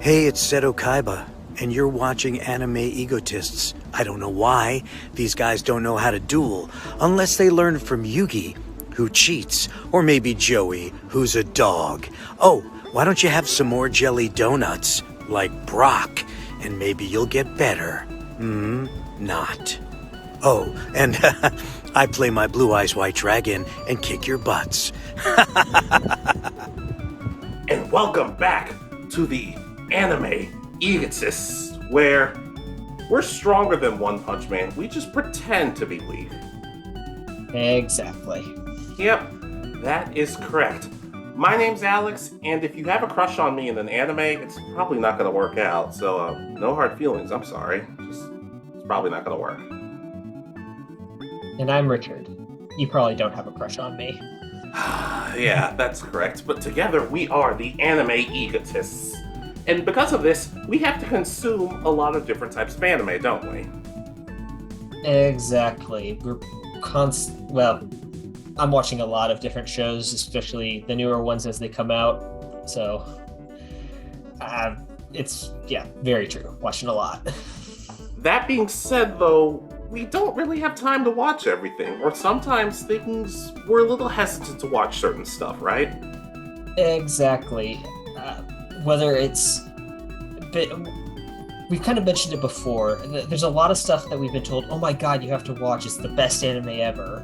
Hey, it's Seto Kaiba, and you're watching Anime Egotists. I don't know why. These guys don't know how to duel, unless they learned from Yugi, who cheats, or maybe Joey, who's a dog. Oh, why don't you have some more jelly donuts, like Brock, and maybe you'll get better. Not. Oh, and I play my Blue Eyes White Dragon and kick your butts. And welcome back to the Anime Egotists, where we're stronger than One Punch Man. We just pretend to be weak. Exactly. Yep, that is correct. My name's Alex, and if you have a crush on me in an anime, it's probably not going to work out. So, no hard feelings. I'm sorry. It's probably not going to work. And I'm Richard. You probably don't have a crush on me. Yeah, that's correct. But together we are the Anime Egotists. And because of this, we have to consume a lot of different types of anime, don't we? Exactly. Well, I'm watching a lot of different shows, especially the newer ones as they come out. So, it's, very true. Watching a lot. That being said, though, we don't really have time to watch everything, or sometimes we're a little hesitant to watch certain stuff, right? Exactly. Whether it's... We've kind of mentioned it before. There's a lot of stuff that we've been told, oh my god, you have to watch, it's the best anime ever.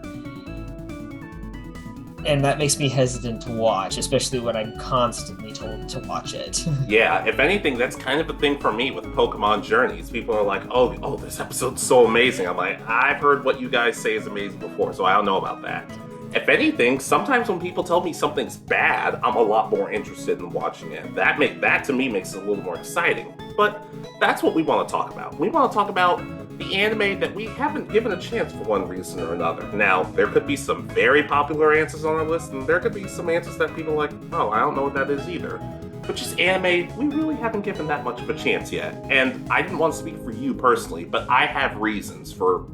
And that makes me hesitant to watch, especially when I'm constantly told to watch it. Yeah, if anything, that's kind of a thing for me with Pokemon Journeys. People are like, oh, this episode's so amazing. I'm like, I've heard what you guys say is amazing before, so I don't know about that. If anything, sometimes when people tell me something's bad, I'm a lot more interested in watching it. That to me makes it a little more exciting. But that's what we want to talk about. We want to talk about the anime that we haven't given a chance for one reason or another. Now, there could be some very popular answers on our list, and there could be some answers that people are like, oh, I don't know what that is either. But just anime, we really haven't given that much of a chance yet. And I didn't want to speak for you personally, but I have reasons for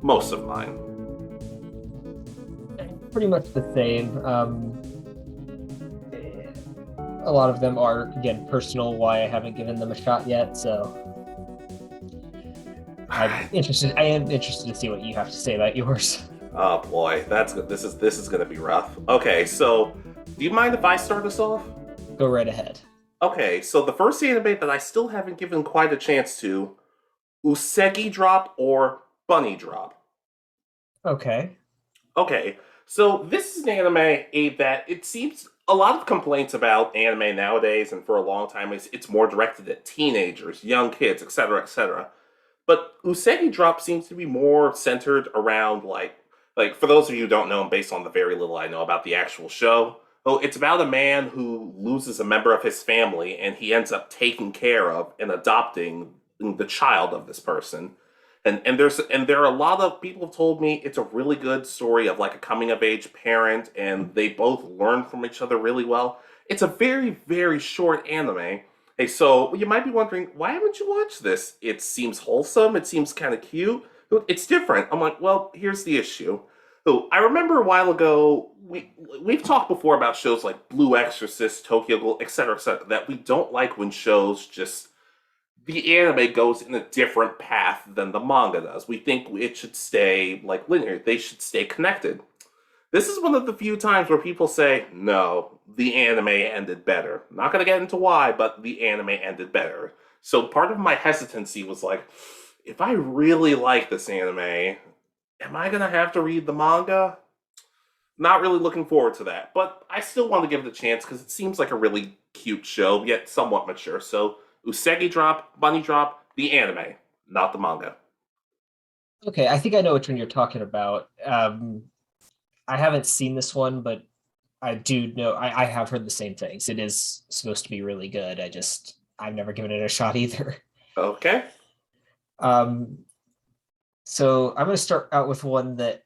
most of mine. Pretty much the same. A lot of them are, again, personal, why I haven't given them a shot yet, so I am interested to see what you have to say about yours. Oh boy, that's good. This is gonna be rough. Okay, so do you mind if I start us off? Go right ahead. Okay, so the first anime that I still haven't given quite a chance to, Usegi Drop or Bunny Drop. Okay. Okay, so this is an anime that it seems a lot of complaints about anime nowadays, and for a long time it's more directed at teenagers, young kids, etc., etc. But Usegi Drop seems to be more centered around like for those of you who don't know, based on the very little I know about the actual show, it's about a man who loses a member of his family and he ends up taking care of and adopting the child of this person. And there are a lot of people have told me it's a really good story of like a coming of age parent and they both learn from each other really well. It's a very, very short anime. Hey, so you might be wondering, why haven't you watched this? It seems wholesome, it seems kind of cute. It's different. I'm like, well, here's the issue. So I remember a while ago, we've talked before about shows like Blue Exorcist, Tokyo Ghoul, etc., that we don't like when shows just the anime goes in a different path than the manga does. We think it should stay like linear. They should stay connected. This is one of the few times where people say, no, the anime ended better. Not going to get into why, but the anime ended better. So part of my hesitancy was like, if I really like this anime, am I going to have to read the manga? Not really looking forward to that. But I still want to give it a chance because it seems like a really cute show, yet somewhat mature. So Usegi Drop, Bunny Drop, the anime, not the manga. Okay, I think I know which one you're talking about. I haven't seen this one, but I do know I have heard the same things. It is supposed to be really good. I've never given it a shot either. Okay. Um, so I'm going to start out with one that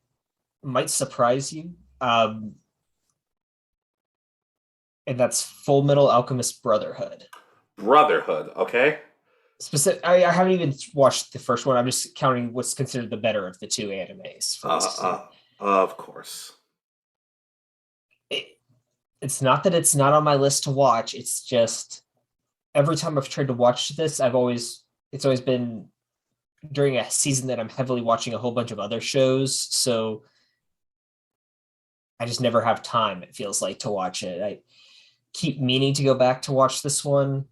might surprise you, and that's Full Metal Alchemist Brotherhood. Brotherhood, okay? I haven't even watched the first one. I'm just counting what's considered the better of the two animes. Of course. It's not that it's not on my list to watch. It's just every time I've tried to watch this, it's always been during a season that I'm heavily watching a whole bunch of other shows. So I just never have time, it feels like, to watch it. I keep meaning to go back to watch this one.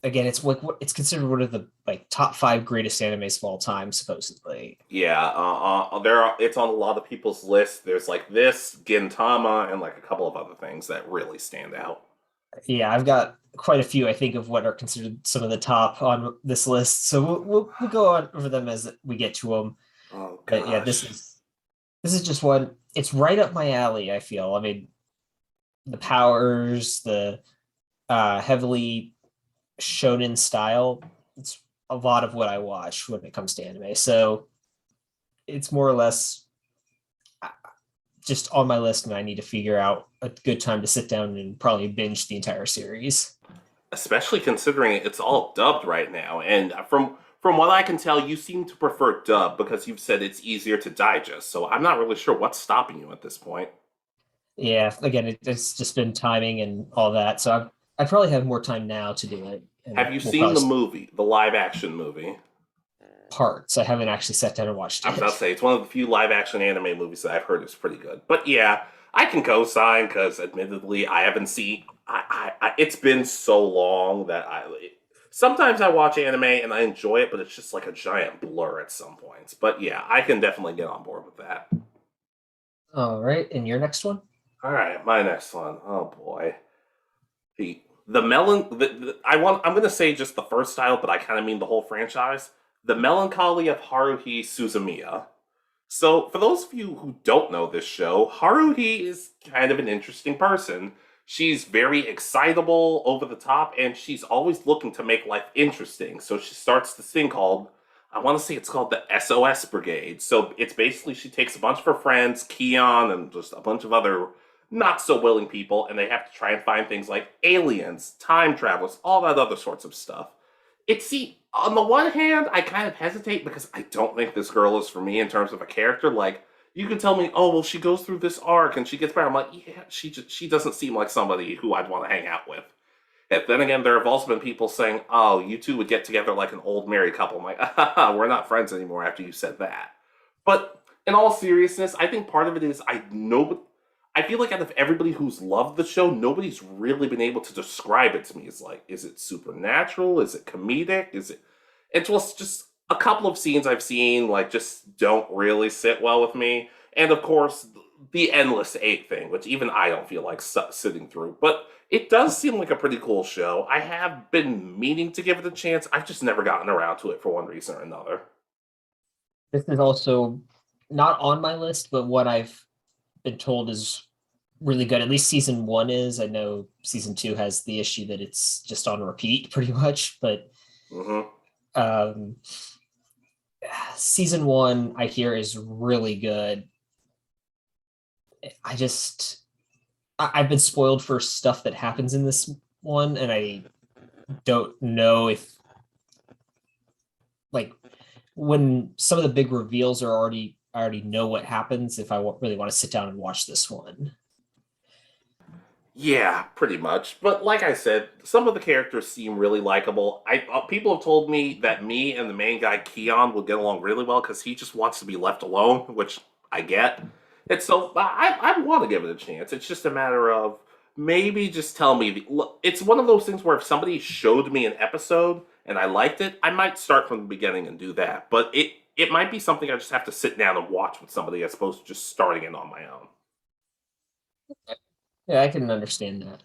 Again, it's like it's considered one of the like top 5 greatest animes of all time, supposedly. Yeah, it's on a lot of people's lists. There's like this, Gintama, and like a couple of other things that really stand out. Yeah, I've got quite a few, I think, of what are considered some of the top on this list. So we'll go on over them as we get to them. Oh But yeah, gosh. this is just one. It's right up my alley, I feel. I mean, the powers, the heavily shonen style. It's a lot of what I watch when it comes to anime. So it's more or less just on my list, and I need to figure out a good time to sit down and probably binge the entire series. Especially considering it's all dubbed right now. And from what I can tell, you seem to prefer dub because you've said it's easier to digest. So I'm not really sure what's stopping you at this point. Yeah, again, it's just been timing and all that. So I probably have more time now to do it, and Have you we'll seen probably the movie, the live action movie? parts. I haven't actually sat down and watched I was about to it. say it's one of the few live action anime movies that I've heard is pretty good. But yeah, I can co-sign because, admittedly, I haven't seen. It's been so long that sometimes I watch anime and I enjoy it, but it's just like a giant blur at some points. But yeah, I can definitely get on board with that. All right, and your next one? All right, my next one. Oh boy, the melon. I'm gonna say just the first title, but I kind of mean the whole franchise. The Melancholy of Haruhi Suzumiya. So, for those of you who don't know this show, Haruhi is kind of an interesting person. She's very excitable, over the top, and she's always looking to make life interesting. So she starts this thing called, I want to say it's called the SOS Brigade. So it's basically she takes a bunch of her friends, Keon, and just a bunch of other not so willing people, and they have to try and find things like aliens, time travelers, all that other sorts of stuff. See, on the one hand, I kind of hesitate because I don't think this girl is for me in terms of a character. Like, you can tell me, oh well, she goes through this arc and she gets better. I'm like, yeah, she doesn't seem like somebody who I'd want to hang out with. And then again, there have also been people saying, oh, you two would get together like an old married couple. I'm like, we're not friends anymore after you said that. But in all seriousness, I think part of it is I know. I feel like out of everybody who's loved the show, nobody's really been able to describe it to me. It's like, is it supernatural? Is it comedic? Is it? It was just a couple of scenes I've seen like just don't really sit well with me, and of course the endless eight thing, which even I don't feel like sitting through. But it does seem like a pretty cool show. I have been meaning to give it a chance. I've just never gotten around to it for one reason or another. This is also not on my list, but what I've been told is really good. At least season 1 is. I know season 2 has the issue that it's just on repeat pretty much, but Mm-hmm. um, season 1 I hear is really good. I just I've been spoiled for stuff that happens in this one, and I don't know if like when some of the big reveals are already I already know what happens if I really want to sit down and watch this one. Yeah, pretty much. But like I said, some of the characters seem really likable. People have told me that me and the main guy Keon will get along really well because he just wants to be left alone, which I get. And so I want to give it a chance. It's just a matter of maybe just tell me. It's one of those things where if somebody showed me an episode and I liked it, I might start from the beginning and do that. But it might be something I just have to sit down and watch with somebody as opposed to just starting it on my own. Yeah, I can understand that.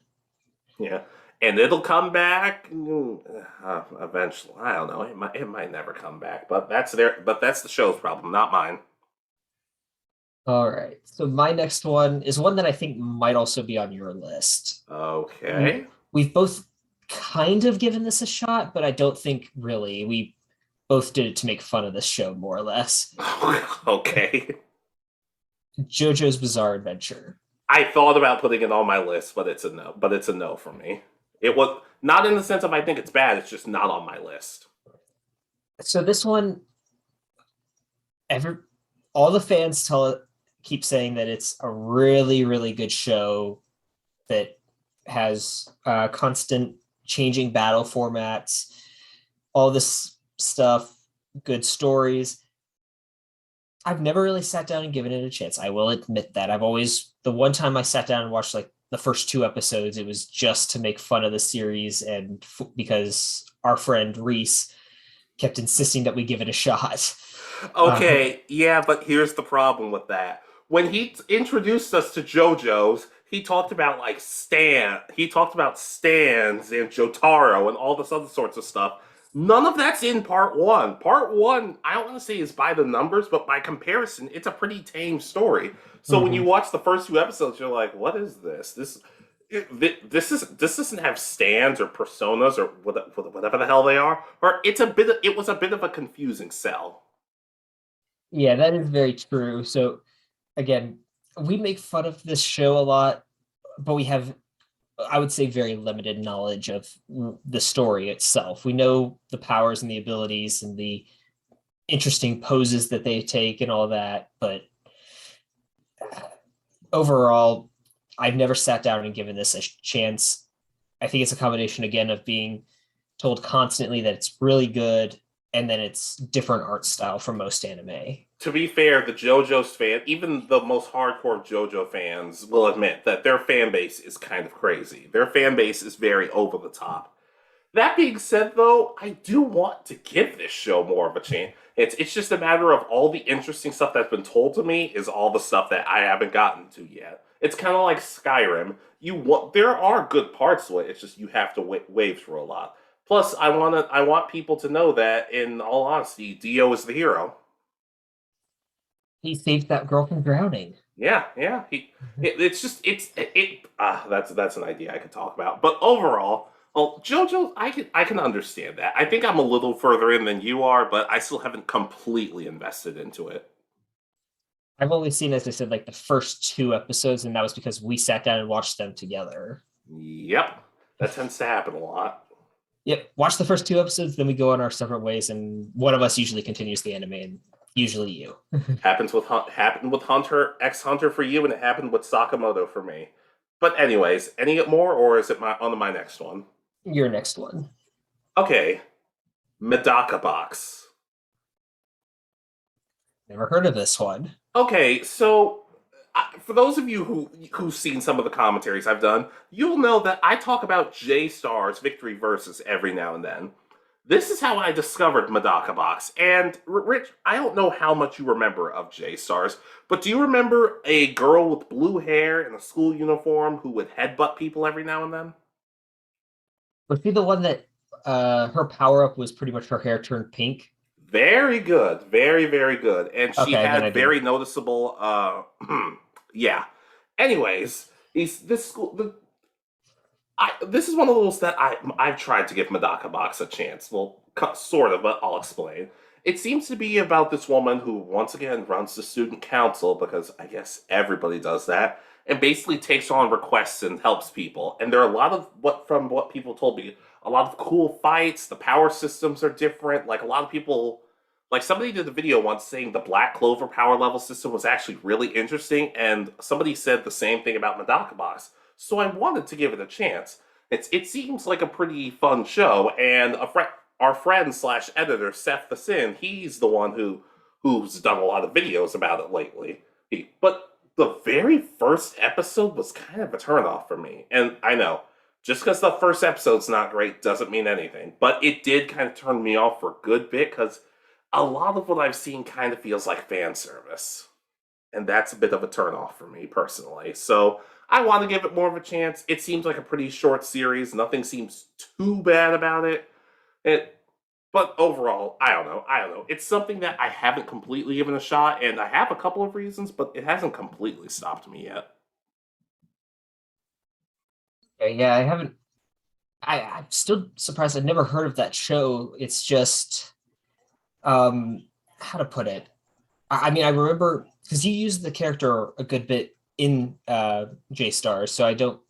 Yeah, and it'll come back eventually. I don't know. It might never come back, but that's the show's problem, not mine. All right. So my next one is one that I think might also be on your list. Okay. We've both kind of given this a shot, but I don't think really. We both did it to make fun of this show, more or less. Okay. JoJo's Bizarre Adventure. I thought about putting it on my list, but it's a no. But it's a no for me. It was not in the sense of I think it's bad. It's just not on my list. So this one, all the fans keep saying that it's a really, really good show that has constant changing battle formats, all this stuff, good stories. I've never really sat down and given it a chance. I will admit that. The one time I sat down and watched like the first 2 episodes, it was just to make fun of the series and because our friend Reese kept insisting that we give it a shot. Okay, yeah, but here's the problem with that. When he introduced us to JoJo's, he talked about like he talked about stands and Jotaro and all this other sorts of stuff. None of that's in part one. Part one, I don't want to say is by the numbers, but by comparison, it's a pretty tame story. So when you watch the first 2 episodes, you're like, "What is this? This doesn't have stands or personas or whatever the hell they are." Or it was a bit of a confusing sell. Yeah, that is very true. So again, we make fun of this show a lot, but we have, I would say, very limited knowledge of the story itself. We know the powers and the abilities and the interesting poses that they take and all that, but overall, I've never sat down and given this a chance. I think it's a combination again of being told constantly that it's really good and then it's different art style from most anime. To be fair, the JoJo's fan, even the most hardcore JoJo fans, will admit that their fan base is kind of crazy. Their fan base is very over the top. That being said, though, I do want to give this show more of a chance. It's just a matter of all the interesting stuff that's been told to me is all the stuff that I haven't gotten to yet. It's kind of like Skyrim. There are good parts to it. It's just you have to wade through a lot. Plus, I want people to know that, in all honesty, Dio is the hero. He saved that girl from drowning. Yeah, yeah. It's just that's an idea I could talk about. But overall, well, JoJo, I can understand that. I think I'm a little further in than you are, but I still haven't completely invested into it. I've only seen, as I said, like the first 2 episodes, and that was because we sat down and watched them together. Yep, that tends to happen a lot. Yep, watch the first 2 episodes, then we go on our separate ways, and one of us usually continues the anime, and usually you. Happened with Hunter X Hunter for you, and it happened with Sakamoto for me. But anyways, any more, or is it on to my next one? Your next one. Okay, Medaka Box. Never heard of this one. Okay, so for those of you who've seen some of the commentaries I've done, you'll know that I talk about J-Star's Victory Versus every now and then. This is how I discovered Medaka Box. And Rich, I don't know how much you remember of J-Stars, but do you remember a girl with blue hair in a school uniform who would headbutt people every now and then? Was she the one that her power up was pretty much her hair turned pink? Very good. Very, very good. And she Okay, had very noticeable yeah. Anyways, this school this is one of those that I've tried to give Medaka Box a chance. Well, sort of, but I'll explain. It seems to be about this woman who once again runs the student council, because I guess everybody does that, and basically takes on requests and helps people. And there are a lot of from what people told me, a lot of cool fights. The power systems are different. Like a lot of people, like somebody did a video once saying the Black Clover power level system was actually really interesting, and somebody said the same thing about Medaka Box. So I wanted to give it a chance. It seems like a pretty fun show, and our friend slash editor Seth the Sin, he's the one who's done a lot of videos about it lately. But the very first episode was kind of a turnoff for me, and I know just because the first episode's not great doesn't mean anything. But it did kind of turn me off for a good bit because a lot of what I've seen kind of feels like fan service, and that's a bit of a turnoff for me personally. So I want to give it more of a chance. It seems like a pretty short series. Nothing seems too bad about it. But overall, I don't know. It's something that I haven't completely given a shot, and I have a couple of reasons, but it hasn't completely stopped me yet. Yeah, I haven't. I'm still surprised. I've never heard of that show. It's just, how to put it. I mean, I remember because you used the character a good bit in J Star, so I don't,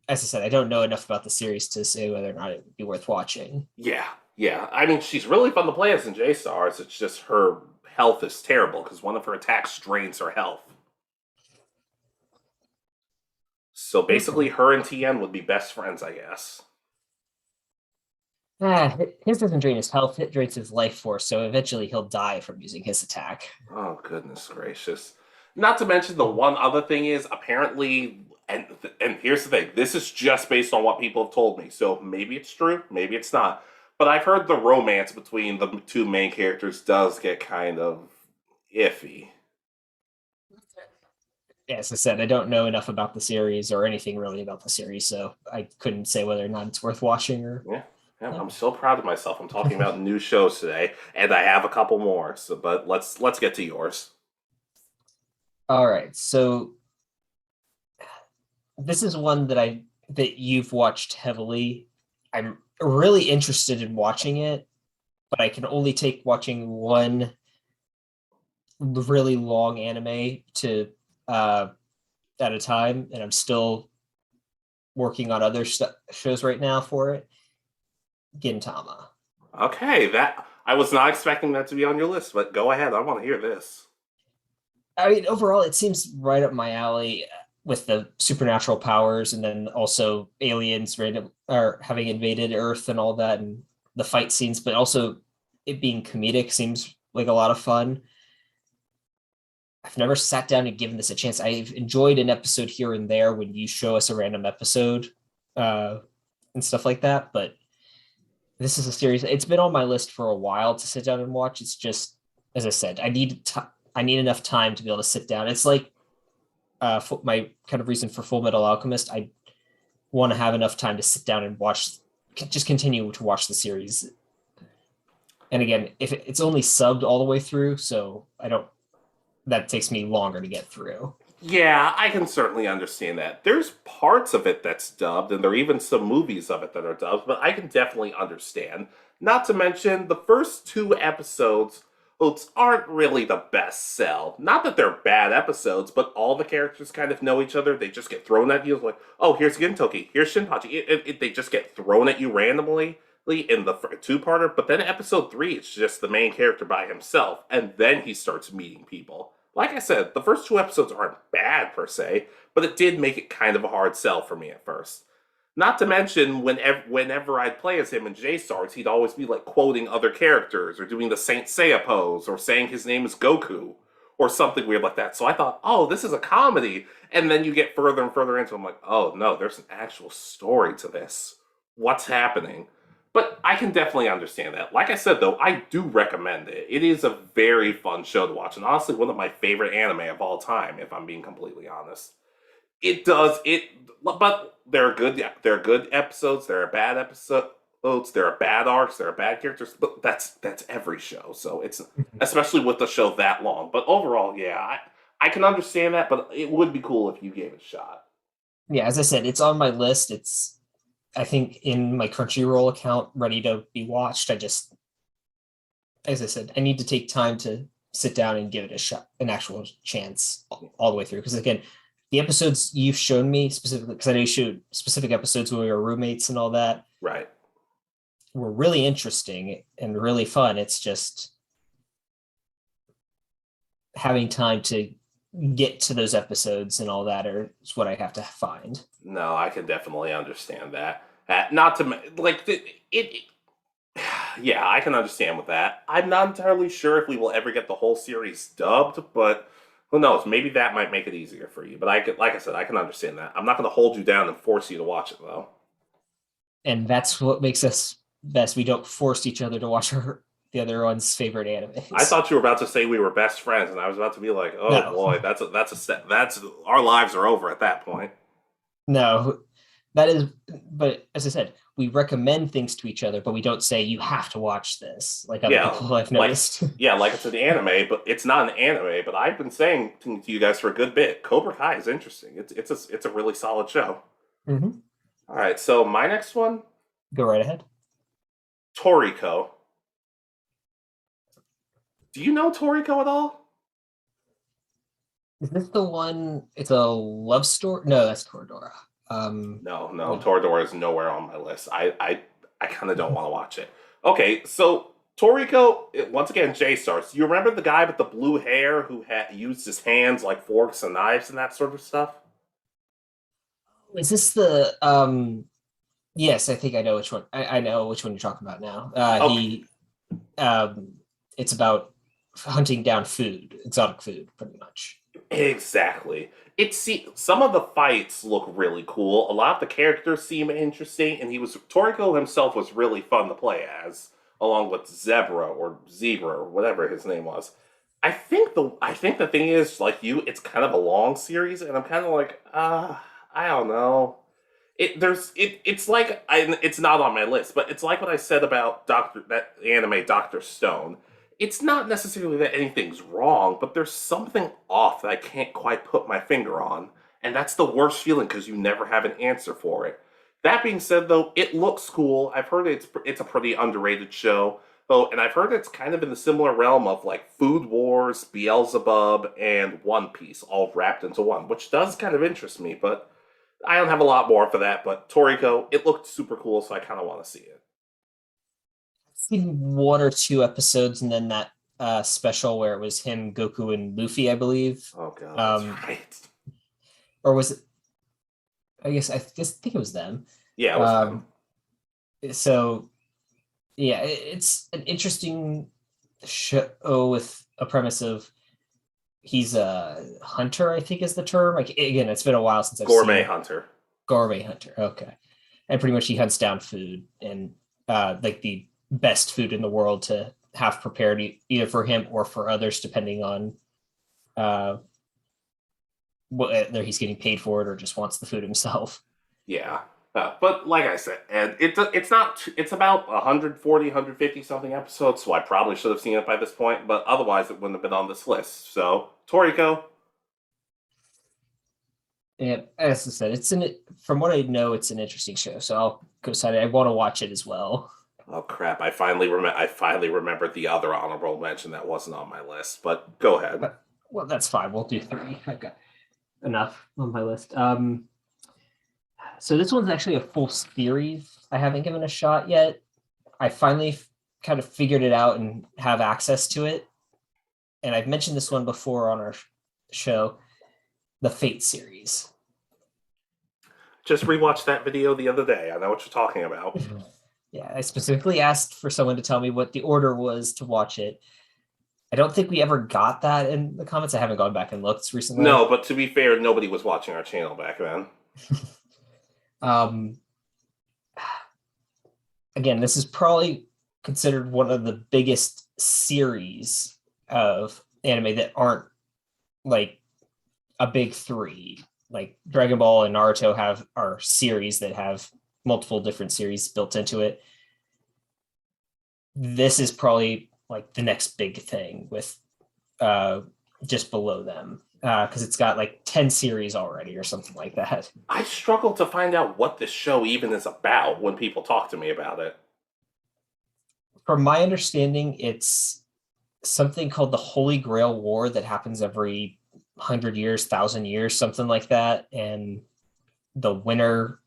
as I said, I don't know enough about the series to say whether or not it would be worth watching. Yeah. I mean, she's really fun to play as in J Stars. It's just her health is terrible because one of her attacks drains her health. So basically, her and TN would be best friends, I guess. His doesn't drain his health, it drains his life force, so eventually he'll die from using his attack. Oh, goodness gracious. Not to mention the one other thing is apparently, and here's the thing, this is just based on what people have told me, so maybe it's true, maybe it's not. But I've heard the romance between the two main characters does get kind of iffy. Yeah, as I said, I don't know enough about the series or anything really about the series, so I couldn't say whether or not it's worth watching or. Yeah. Yeah, I'm so proud of myself. I'm talking about new shows today, and I have a couple more. So, but let's get to yours. All right, so this is one that you've watched heavily. I'm really interested in watching it, but I can only take watching one really long anime to uh at a time, and I'm still working on other shows right now for it. Gintama. Okay, that I was not expecting that to be on your list, but go ahead. I want to hear this. I mean, overall, it seems right up my alley with the supernatural powers, and then also aliens random or having invaded Earth and all that, and the fight scenes, but also it being comedic seems like a lot of fun. I've never sat down and given this a chance. I've enjoyed an episode here and there when you show us a random episode uh, and stuff like that, but this is a series. It's been on my list for a while to sit down and watch. It's just, as I said, I need enough time to be able to sit down. It's like my kind of reason for Full Metal Alchemist. I want to have enough time to sit down and just continue to watch the series. And again, if it's only subbed all the way through, so I don't. That takes me longer to get through. Yeah, I can certainly understand that. There's parts of it that's dubbed, and there are even some movies of it that are dubbed, but I can definitely understand. Not to mention, the first two episodes aren't really the best sell. Not that they're bad episodes, but all the characters kind of know each other. They just get thrown at you like, oh, here's Gintoki, here's Shinpachi. They just get thrown at you randomly in the two-parter, but then episode 3, it's just the main character by himself, and then he starts meeting people. Like I said, the first two episodes aren't bad per se, but it did make it kind of a hard sell for me at first. Not to mention, whenever I'd play as him in J-Stars, he'd always be like quoting other characters, or doing the Saint Seiya pose, or saying his name is Goku, or something weird like that. So I thought, oh, this is a comedy. And then you get further and further into it, I'm like, oh no, there's an actual story to this. What's happening? But I can definitely understand that. Like I said, though, I do recommend it. It is a very fun show to watch, and honestly, one of my favorite anime of all time, if I'm being completely honest. It does it, but there are good. Yeah, there are good episodes. There are bad episodes. There are bad arcs. There are bad characters. But that's every show. So it's especially with the show that long. But overall, yeah, I can understand that. But it would be cool if you gave it a shot. Yeah, as I said, it's on my list. It's I think in my Crunchyroll account ready to be watched. I just, as I said, I need to take time to sit down and give it a shot, an actual chance all the way through. Because again, the episodes you've shown me specifically, because I know you showed specific episodes when we were roommates and all that, Right. were really interesting and really fun. It's just having time to get to those episodes and all that is what I have to find. No, I can definitely understand that. Not to like it. Yeah, I can understand with that. I'm not entirely sure if we will ever get the whole series dubbed, but who knows? Maybe that might make it easier for you. But I could, like I said, I can understand that. I'm not going to hold you down and force you to watch it, though. And that's what makes us best. We don't force each other to watch the other one's favorite I animes. thought you were about to say we were best friends, and I was about to be like, "Oh No, boy, that's a step. That's our lives are over at that point." no, that is. But as I said, we recommend things to each other, but we don't say you have to watch this, like other Yeah, people I've like noticed. yeah, like it's an anime, but it's not an anime. But I've been saying to you guys for a good bit, Cobra Kai is interesting. It's a really solid show. Mhm. All right, so my next one, Go right ahead. Toriko. Do you know Toriko at all? Is this the one? It's a love story. No, that's Toradora. No, Wait. Toradora is nowhere on my list. I kind of don't want to watch it. Okay, so Toriko, once again, J Stars. Do you remember the guy with the blue hair who had used his hands like forks and knives and that sort of stuff? Is this the Yes, I think I know which one. I know which one you're talking about now. Okay, Um, it's about hunting down food, exotic food, pretty much. exactly. Some of the fights look really cool. A lot of the characters seem interesting, and Toriko himself was really fun to play as, along with Zebra or whatever his name was. I think the thing is, like you, it's kind of a long series, and I'm kind of like, I don't know. It's not on my list, but it's like what I said about that anime Doctor Stone. It's not necessarily that anything's wrong, but there's something off that I can't quite put my finger on, and that's the worst feeling because you never have an answer for it. That being said, though, it looks cool. I've heard it's a pretty underrated show. Oh, and I've heard it's kind of in the similar realm of like Food Wars, Beelzebub, and One Piece all wrapped into one, which does kind of interest me, but I don't have a lot more for that, but Toriko, it looked super cool, so I kind of want to see it. I've seen one or two episodes, and then that special where it was him, Goku, and Luffy, I believe. Oh god, that's Um, right. or was it? I think it was them. Yeah, it was them. Um, so yeah, it's an interesting show with a premise of he's a hunter, I think is the term. Like again, it's been a while since I've Gourmet seen Hunter. gourmet hunter. Okay, and pretty much he hunts down food and like the best food in the world to have prepared either for him or for others, depending on uh, whether he's getting paid for it or just wants the food himself. Yeah. But like I said, and it's not it's about 140, 150 something episodes, so I probably should have seen it by this point, but otherwise it wouldn't have been on this list. So, Toriko. And as I said, from what I know, it's an interesting show. So I'll go side. I want to watch it as well. Oh crap, I finally remembered the other honorable mention that wasn't on my list, but go ahead. But, well, that's fine. We'll do three. I've got enough on my list. So this one's actually a full series. I haven't given a shot yet. I finally kind of figured it out and have access to it. And I've mentioned this one before on our show, the Fate series. Just rewatched that video the other day. I know what you're talking about. Yeah, I specifically asked for someone to tell me what the order was to watch it. I don't think we ever got that in the comments. I haven't gone back and looked recently. No, but to be fair, nobody was watching our channel back then. Um, again, this is probably considered one of the biggest series of anime that aren't like a big three. Like Dragon Ball and Naruto are series that have multiple different series built into it. This is probably like the next big thing with uh just below them because it's got like 10 series already or something like that. I struggle to find out what this show even is about when people talk to me about it. From my understanding, it's something called the Holy Grail War that happens every 100 years, 1,000 years, something like that, and the winner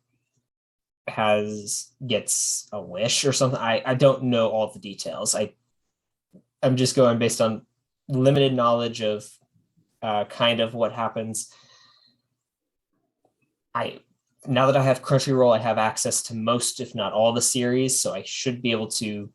gets a wish or something. I don't know all the details. I'm just going based on limited knowledge of kind of what happens. I Now that I have Crunchyroll, I have access to most, if not all, the series, so I should be able to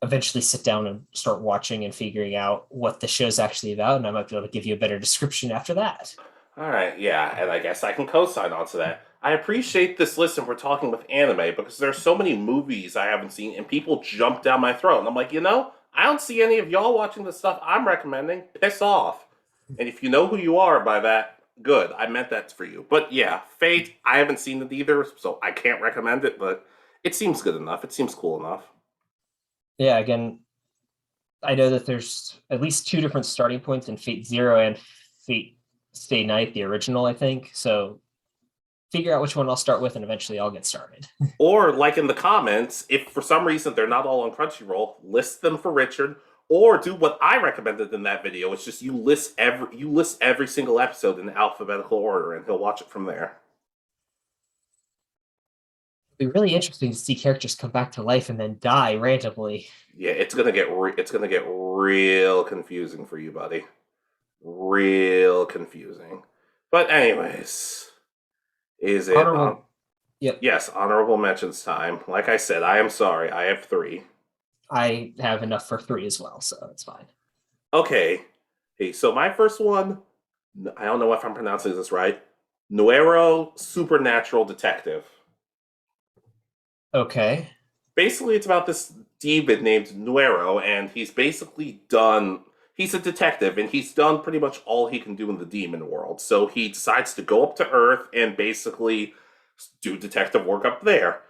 eventually sit down and start watching and figuring out what the show's actually about, and I might be able to give you a better description after that. All right, yeah, and I guess I can co-sign onto that. I appreciate this list and we're talking with anime because there's so many movies I haven't seen and people jump down my throat. And I'm like, I don't see any of y'all watching the stuff I'm recommending. Piss off. And if you know who you are by that, good. I meant that for you. But yeah, Fate, I haven't seen it either, so I can't recommend it, but it seems good enough. It seems cool enough. Yeah, again, I know that there's at least two different starting points in Fate Zero and Fate Stay Night, the original, I think. So figure out which one I'll start with, and eventually I'll get started. Or, like in the comments, if for some reason they're not all on Crunchyroll, list them for Richard. Or do what I recommended in that video. It's just you list every single episode in alphabetical order, and he'll watch it from there. It'd be really interesting to see characters come back to life and then die randomly. Yeah, it's gonna get real confusing for you, buddy. Real confusing. But anyways, is it Honorable, Yep. Yes, honorable mentions time. Like I said, I am sorry. I have three. I have enough for three as well, so it's fine. Okay. Hey, so my first one, I don't know if I'm pronouncing this right. Nuero Supernatural Detective. Okay. Basically, it's about this demon named Nuero, and he's basically done. He's a detective, and he's done pretty much all he can do in the demon world. So he decides to go up to Earth and basically do detective work up there.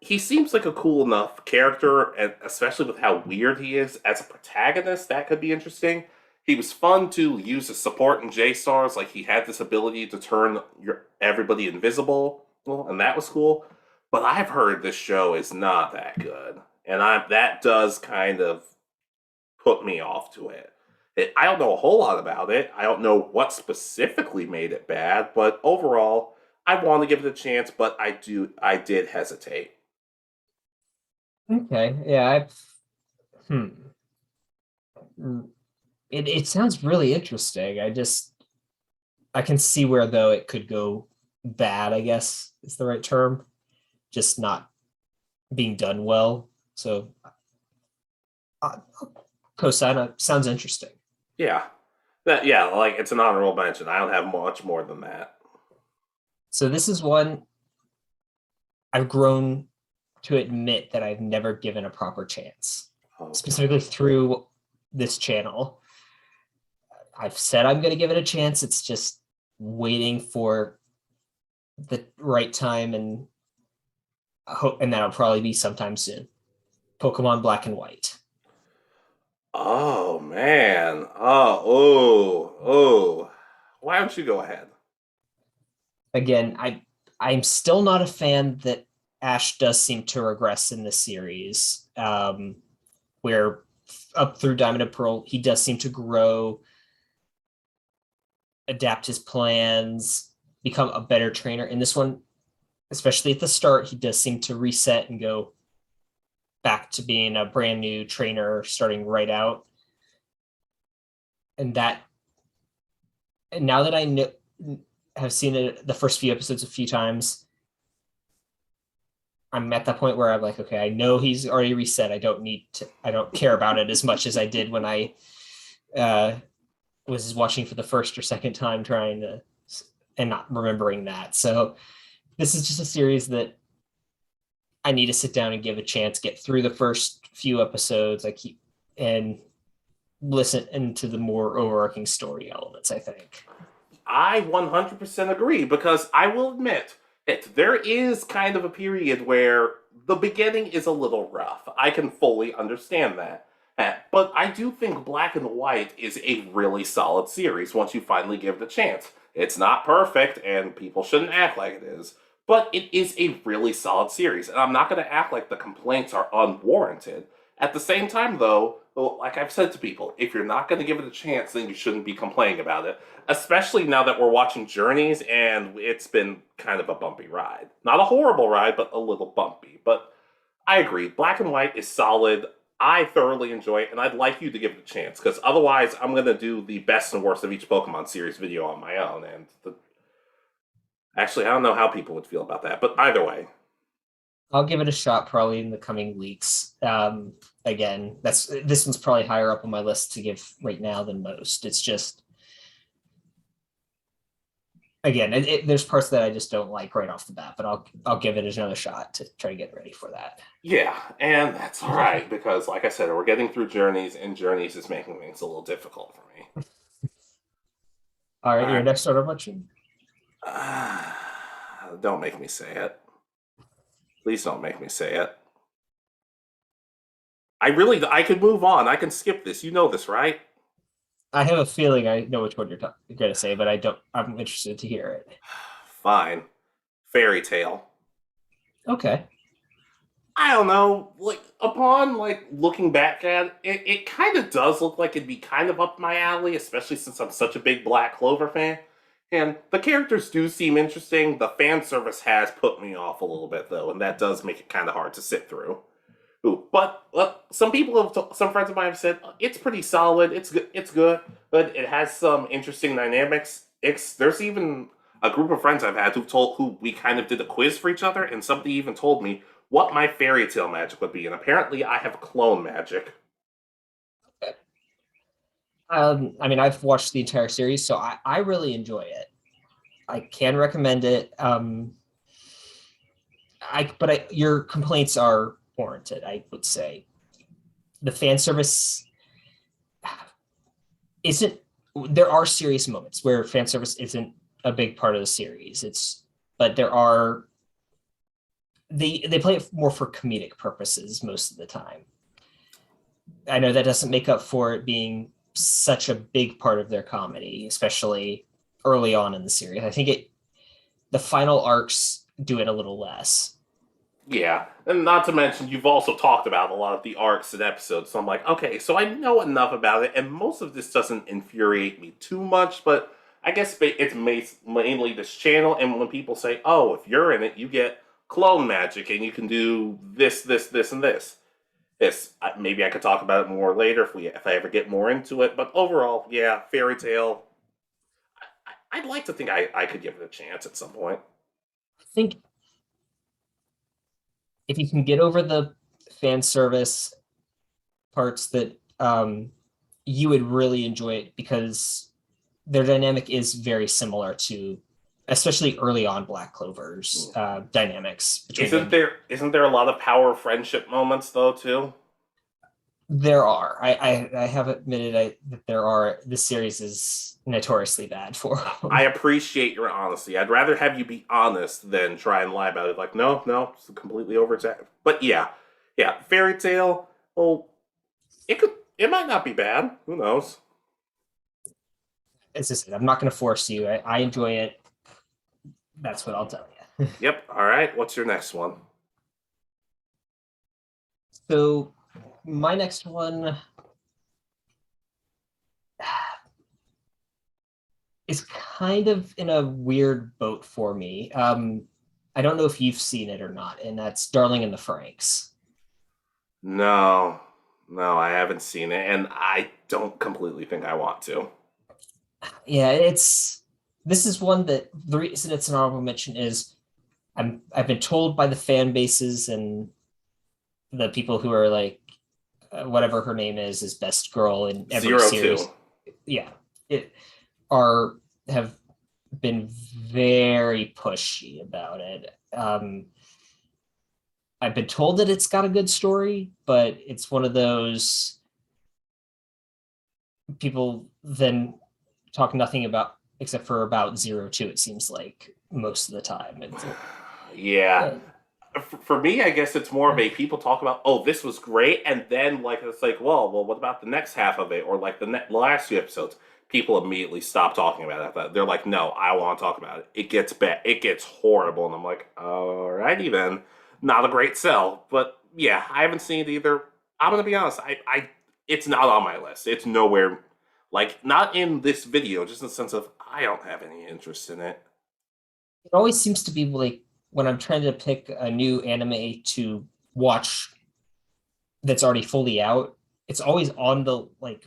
He seems like a cool enough character, and especially with how weird he is as a protagonist, that could be interesting. He was fun to use as support in J Stars, like he had this ability to turn everybody invisible, well, and that was cool. But I've heard this show is not that good, and that does kind of put me off to it. I don't know a whole lot about it. I don't know what specifically made it bad, but overall, I want to give it a chance. But I did hesitate. Okay. Yeah. Hmm. It sounds really interesting. I can see where though it could go bad, I guess is the right term. Just not being done well. So uh, Kosana sounds interesting. Yeah, yeah, like it's an honorable mention. I don't have much more than that. So this is one I've grown to admit that I've never given a proper chance, Okay. specifically through this channel. I've said I'm going to give it a chance. It's just waiting for the right time, and hope, and that'll probably be sometime soon. Pokemon Black and White. Oh man. Oh. Why don't you go ahead? Again, I'm still not a fan that Ash does seem to regress in the series. Where up through Diamond and Pearl, he does seem to grow, adapt his plans, become a better trainer. In this one, especially at the start, he does seem to reset and go back to being a brand new trainer starting right out. And that, and now that I know, have seen it the first few episodes a few times, I'm at that point where I'm like, okay, I know he's already reset. I don't care about it as much as I did when I uh, was watching for the first or second time, trying to, and not remembering that. So this is just a series that I need to sit down and give a chance, get through the first few episodes. And listen into the more overarching story elements, I think. I 100% agree because I will admit that there is kind of a period where the beginning is a little rough. I can fully understand that. But I do think Black and White is a really solid series once you finally give it a chance. It's not perfect, and people shouldn't act like it is, but it is a really solid series, and I'm not going to act like the complaints are unwarranted. At the same time, though, like I've said to people, if you're not going to give it a chance, then you shouldn't be complaining about it. Especially now that we're watching Journeys, and it's been kind of a bumpy ride. Not a horrible ride, but a little bumpy. But I agree. Black and White is solid. I thoroughly enjoy it, and I'd like you to give it a chance, because otherwise I'm going to do the best and worst of each Pokemon series video on my own. Actually, I don't know how people would feel about that, but either way. I'll give it a shot probably in the coming weeks. Again, this one's probably higher up on my list to give right now than most. It's just, again, there's parts that I just don't like right off the bat, but I'll give it another shot to try to get ready for that. Yeah, and that's all right, because like I said, we're getting through Journeys, and Journeys is making things a little difficult for me. All All right, your right. next order mention. Don't make me say it. Please don't make me say it. I could move on. I can skip this. You know this, right? I have a feeling I know which one you're going to say, but I don't. I'm interested to hear it. Fine. Fairy Tale. Okay. I don't know. Like upon looking back at it, it kind of does look like it'd be kind of up my alley, especially since I'm such a big Black Clover fan. And the characters do seem interesting. The fan service has put me off a little bit though, and that does make it kind of hard to sit through. Ooh, but some friends of mine have said it's pretty solid. It's good. It's good, but it has some interesting dynamics. There's even a group of friends I've had who we kind of did a quiz for each other, and somebody even told me what my fairy tale magic would be, and apparently I have clone magic. I mean, I've watched the entire series, so I really enjoy it. I can recommend it. Your complaints are warranted, I would say. The fan service isn't, there are serious moments where fan service isn't a big part of the series. But there are, they play it more for comedic purposes most of the time. I know that doesn't make up for it being such a big part of their comedy, especially early on in the series. I think the final arcs do it a little less. Yeah, and not to mention, you've also talked about a lot of the arcs and episodes, so I'm like, okay, so I know enough about it, and most of this doesn't infuriate me too much, but I guess it's mainly this channel, and when people say, oh, if you're in it, you get clone magic, and you can do this, this, this, and this. Maybe I could talk about it more later if I ever get more into it, but overall, yeah, fairy tale. I'd like to think I could give it a chance at some point. I think if you can get over the fan service parts, that you would really enjoy it, because their dynamic is very similar to, especially early on, Black Clover's dynamics between Isn't them. there a lot of power friendship moments though too? There are. I have admitted that there are. This series is notoriously bad for I them. appreciate your honesty. I'd rather have you be honest than try and lie about it. Like, no, no, it's completely over. But yeah, yeah, fairy tale. Well, it might not be bad. Who knows? As I said, I'm not going to force you. I enjoy it. That's what I'll tell you. Yep. All right. What's your next one? So my next one is kind of in a weird boat for me. I don't know if you've seen it or not, and that's Darling in the Franxx. No, no, I haven't seen it, and I don't completely think I want to. Yeah, this is one that the reason it's an honorable mention is I've been told by the fan bases and the people who are like, whatever her name is best girl in every 02. series. Yeah, it are have been very pushy about it. I've been told that it's got a good story, but it's one of those people then talk nothing about except for about 02. It seems like most of the time. Yeah. Uh, For me, I guess it's more of a people talk about, oh, this was great, and then like it's like, well, what about the next half of it, or like the last few episodes? People immediately stop talking about it. They're like, no, I want to talk about it. It gets bad. It gets horrible, and I'm like, alrighty then. Not a great sell, but yeah, I haven't seen it either. I'm gonna be honest. It's not on my list. It's nowhere, like not in this video, just in the sense of I don't have any interest in it. it always seems to be like when I'm trying to pick a new anime to watch that's already fully out, it's always on the like,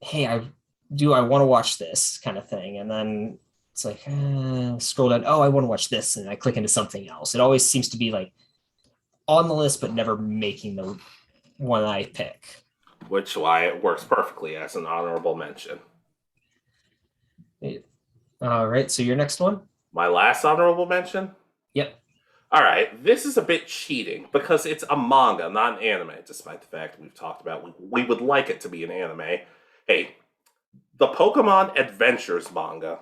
hey, I want to watch this kind of thing, and then it's like scroll down. Oh, I want to watch this, and I click into something else. It always seems to be like on the list, but never making the one I pick. Which why it works perfectly as an honorable mention. All right, so your next one. My last honorable mention? Yep. All right, this is a bit cheating because it's a manga, not an anime, despite the fact we've talked about we would like it to be an anime. Hey, the Pokemon Adventures manga.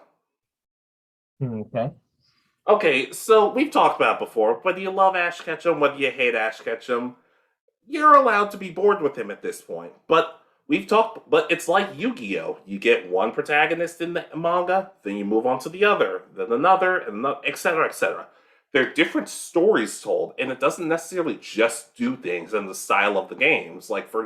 Okay. Okay, so we've talked about it before. Whether you love Ash Ketchum, whether you hate Ash Ketchum, you're allowed to be bored with him at this point. But it's like Yu-Gi-Oh! You get one protagonist in the manga, then you move on to the other, then another, and etc., etc. They're different stories told, and it doesn't necessarily just do things in the style of the games. Like, for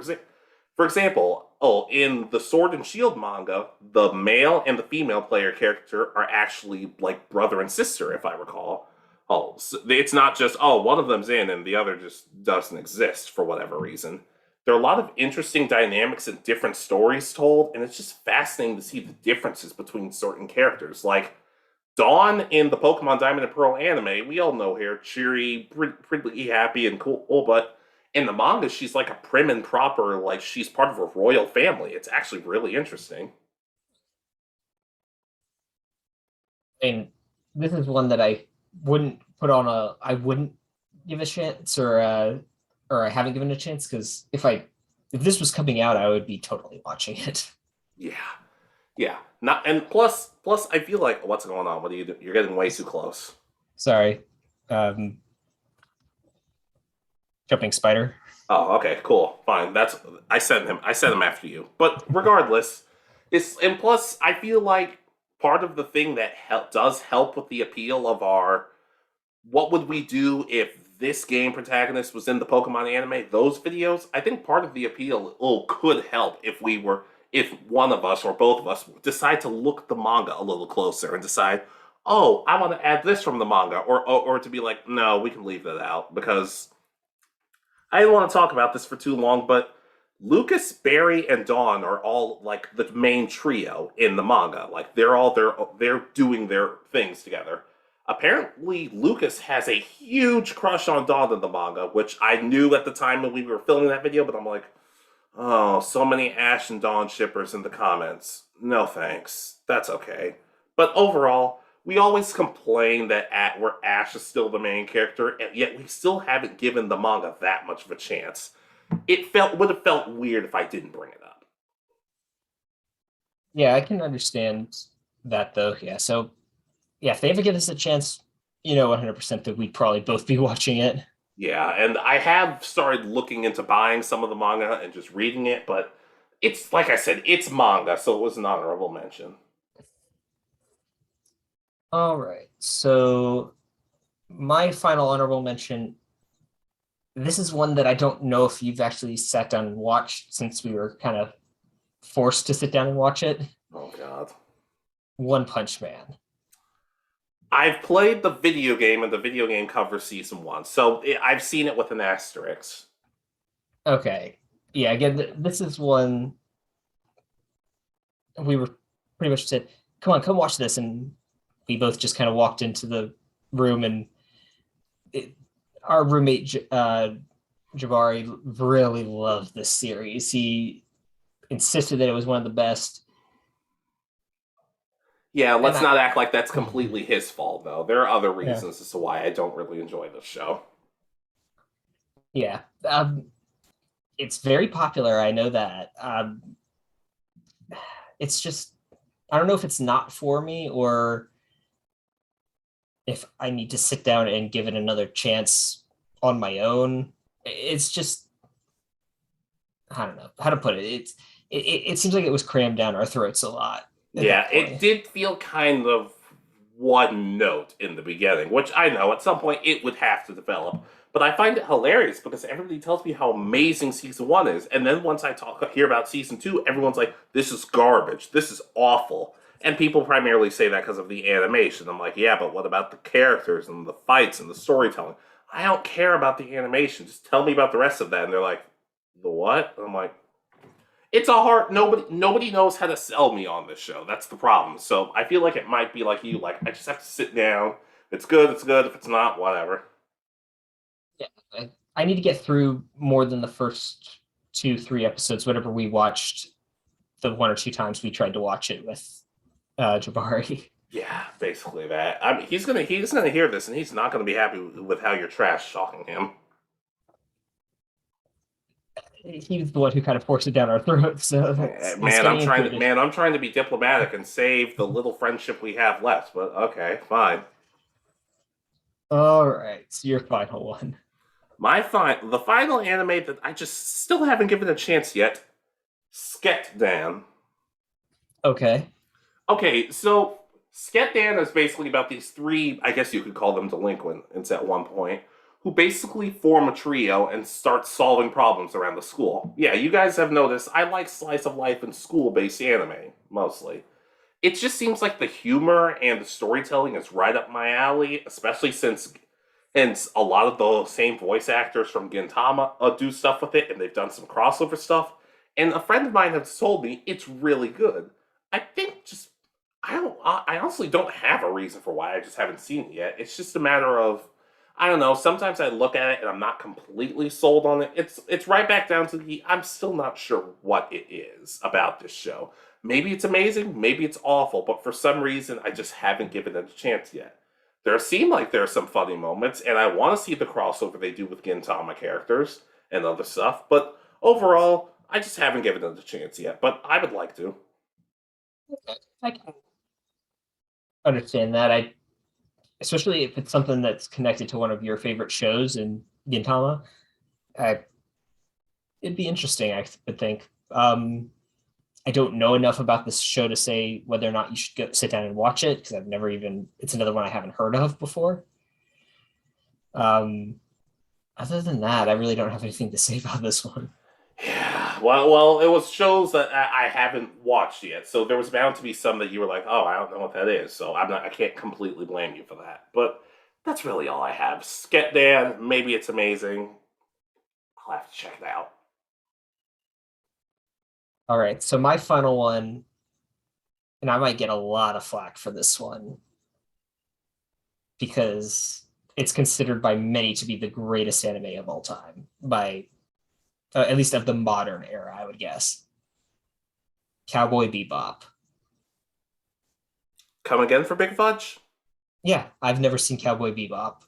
example, in the Sword and Shield manga, the male and the female player character are actually like brother and sister, if I recall. Oh, so it's not just, oh, one of them's in and the other just doesn't exist for whatever reason. There are a lot of interesting dynamics and different stories told, and it's just fascinating to see the differences between certain characters. Like, Dawn in the Pokemon Diamond and Pearl anime, we all know her, cheery, pretty happy and cool, but in the manga, she's like a prim and proper, like she's part of a royal family. It's actually really interesting. And this is one that I wouldn't give a chance, or I haven't given it a chance, because if this was coming out, I would be totally watching it. Yeah, yeah. Not and plus, I feel like what's going on? What are you doing? You're getting way too close. Sorry. Um, Jumping spider. Oh, okay, cool, fine. That's I sent him. I sent him after you. But regardless, it's and plus, I feel like part of the thing that does help with the appeal of our what would we do if this game protagonist was in the Pokemon anime? Those videos, I think part of the appeal could help if one of us or both of us decide to look at the manga a little closer and decide, oh, I want to add this from the manga, or to be like, no, we can leave that out because I didn't want to talk about this for too long, but Lucas, Barry, and Dawn are all like the main trio in the manga. Like they're doing their things together. Apparently, Lucas has a huge crush on Dawn in the manga, which I knew at the time when we were filming that video, but I'm like, oh, so many Ash and Dawn shippers in the comments. No thanks. That's okay. But overall, we always complain that where Ash is still the main character, and yet we still haven't given the manga that much of a chance. It would have felt weird if I didn't bring it up. Yeah, I can understand that though. Yeah. So yeah, if they ever give us a chance, 100% that we'd probably both be watching it. Yeah, and I have started looking into buying some of the manga and just reading it, but it's like I said, it's manga, so it was an honorable mention. All right. So my final honorable mention. This is one that I don't know if you've actually sat down and watched, since we were kind of forced to sit down and watch it. Oh god. One Punch Man. I've played the video game and the video game covers season one, so I've seen it with an asterisk. Okay. Yeah, again, this is one we were pretty much said, come on, come watch this. And we both just kind of walked into the room, and our roommate, Jabari, really loved this series. He insisted that it was one of the best. Yeah, And let's not act like that's completely his fault, though. There are other Yeah. reasons as to why I don't really enjoy this show. Yeah. It's very popular. I know that. It's just, I don't know if it's not for me, or if I need to sit down and give it another chance on my own. It's just, I don't know how to put it. It seems like it was crammed down our throats a lot at Yeah, that it point. did feel kind of one note in the beginning, which I know at some point it would have to develop. But I find it hilarious because everybody tells me how amazing season one is, and then once I hear about season two, everyone's like, "This is garbage. This is awful." And people primarily say that because of the animation. I'm like, yeah, but what about the characters and the fights and the storytelling? I don't care about the animation. Just tell me about the rest of that. And they're like, the what? And I'm like, it's a hard nobody knows how to sell me on this show. That's the problem. So I feel like it might be like you, like I just have to sit down. If it's good, it's good. If it's not, whatever. Yeah, I need to get through more than the first 2, 3 episodes, whatever we watched the one or two times we tried to watch it with Jabari. Yeah, basically that. I mean, he's gonna hear this and he's not gonna be happy with how you're trash talking him. He was the one who kind of forced it down our throats, so he's Man, getting included. I'm trying to be diplomatic and save the little friendship we have left. But okay, fine. All right, so your final one. The final anime that I just still haven't given a chance yet. Sket Dan. Okay. Okay, so Sket Dan is basically about these three, I guess you could call them delinquents at one point, who basically form a trio and start solving problems around the school. Yeah, you guys have noticed I like slice of life and school based anime, mostly. It just seems like the humor and the storytelling is right up my alley, especially since and a lot of the same voice actors from Gintama do stuff with it, and they've done some crossover stuff. And a friend of mine has told me it's really good. I think just I honestly don't have a reason for why I just haven't seen it yet. It's just a matter of, I don't know. Sometimes I look at it and I'm not completely sold on it. It's right back down to the I'm still not sure what it is about this show. Maybe it's amazing, maybe it's awful, but for some reason I just haven't given it a chance yet. There seem like there are some funny moments, and I want to see the crossover they do with Gintama characters and other stuff. But overall, I just haven't given it a chance yet. But I would like to. I can understand that. Especially if it's something that's connected to one of your favorite shows in Gintama, it'd be interesting, I would think. I don't know enough about this show to say whether or not you should go sit down and watch it, because it's another one I haven't heard of before. Other than that, I really don't have anything to say about this one. Yeah, well, it was shows that I haven't watched yet, so there was bound to be some that you were like, "Oh, I don't know what that is," so I can't completely blame you for that. But that's really all I have. Sket Dan, maybe it's amazing. I'll have to check it out. All right, so my final one, and I might get a lot of flack for this one because it's considered by many to be the greatest anime of all time, by at least of the modern era, I would guess. Cowboy Bebop. Come again for Big Fudge? Yeah, I've never seen Cowboy Bebop.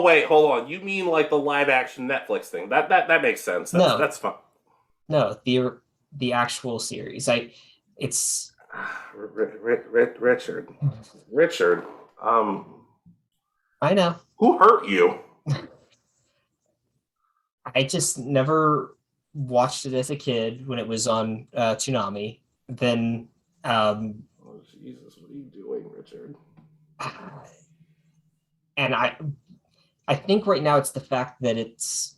Wait, hold on. You mean like the live action Netflix thing? That makes sense. That's fun. No, the actual series. It's Richard. I know. Who hurt you? I just never watched it as a kid when it was on Toonami. Then oh Jesus, what are you doing, Richard? And I think right now it's the fact that it's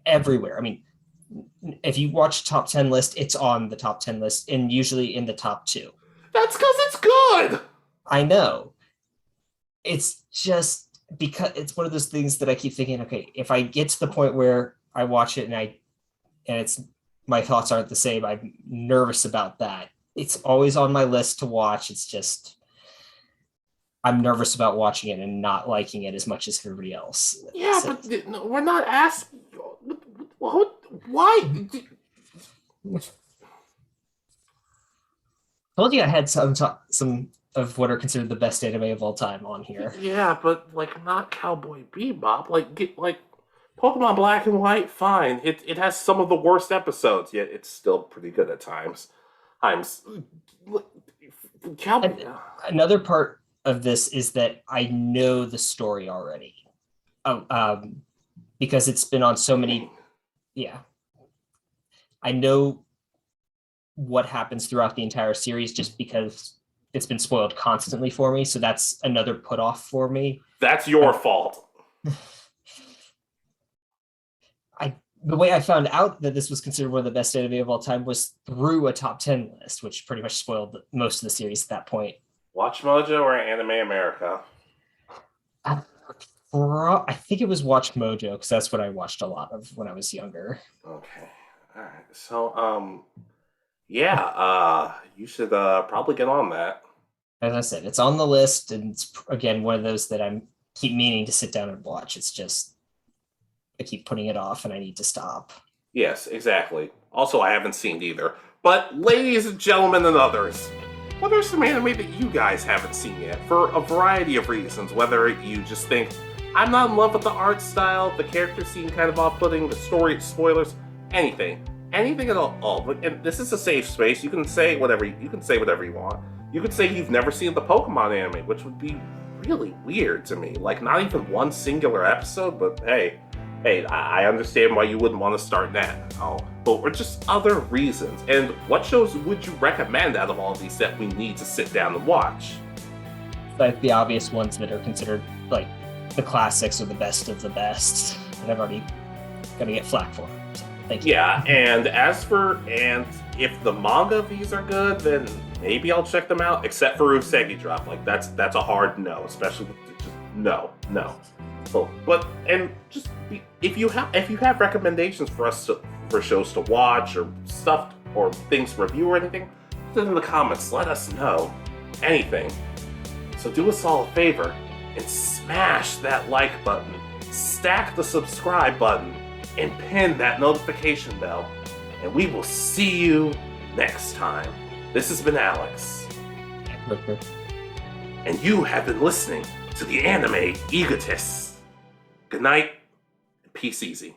everywhere. I mean, if you watch top 10 list, it's on the top 10 list and usually in the top 2. That's because it's good. I know. It's just because it's one of those things that I keep thinking, okay, if I get to the point where I watch it and it's my thoughts aren't the same, I'm nervous about that. It's always on my list to watch. It's just I'm nervous about watching it and not liking it as much as everybody else. Yeah, so, but no, we're not asking. Why? I told you I had some of what are considered the best anime of all time on here. Yeah, but like not Cowboy Bebop. Like Pokemon Black and White. Fine, it has some of the worst episodes, yet it's still pretty good at times. Another part of this is that I know the story already, because it's been on so many. Yeah, I know what happens throughout the entire series just because it's been spoiled constantly for me. So that's another put off for me. That's your fault. The way I found out that this was considered one of the best anime of all time was through a top 10 list, which pretty much spoiled most of the series at that point. Watch Mojo or Anime America? I think it was Watch Mojo because that's what I watched a lot of when I was younger. Okay. All right. So, yeah, you should probably get on that. As I said, it's on the list, and it's again one of those that I keep meaning to sit down and watch. It's just I keep putting it off, and I need to stop. Yes, exactly. Also, I haven't seen either. But, ladies and gentlemen and others, what are some anime that you guys haven't seen yet? For a variety of reasons. Whether you just think, I'm not in love with the art style, the characters seem kind of off-putting, the story, spoilers, anything. Anything at all. And this is a safe space. You can say whatever you want. You could say you've never seen the Pokemon anime, which would be really weird to me. Like, not even one singular episode, but hey, I understand why you wouldn't want to start that. But just other reasons. And what shows would you recommend out of all of these that we need to sit down and watch? Like the obvious ones that are considered like the classics or the best of the best, and I'm already gonna get flack for them. So thank you. Yeah, and if the manga of these are good, then maybe I'll check them out. Except for Usagi Drop, like that's a hard no, especially with just no. But if you have recommendations for shows to watch or stuff or things to review or anything, Put it in the comments, let us know anything. So do us all a favor and smash that like button, stack the subscribe button, and pin that notification bell. And we will see you next time. This has been Alex. And you have been listening to the Anime Egotists. Good night, and peace easy.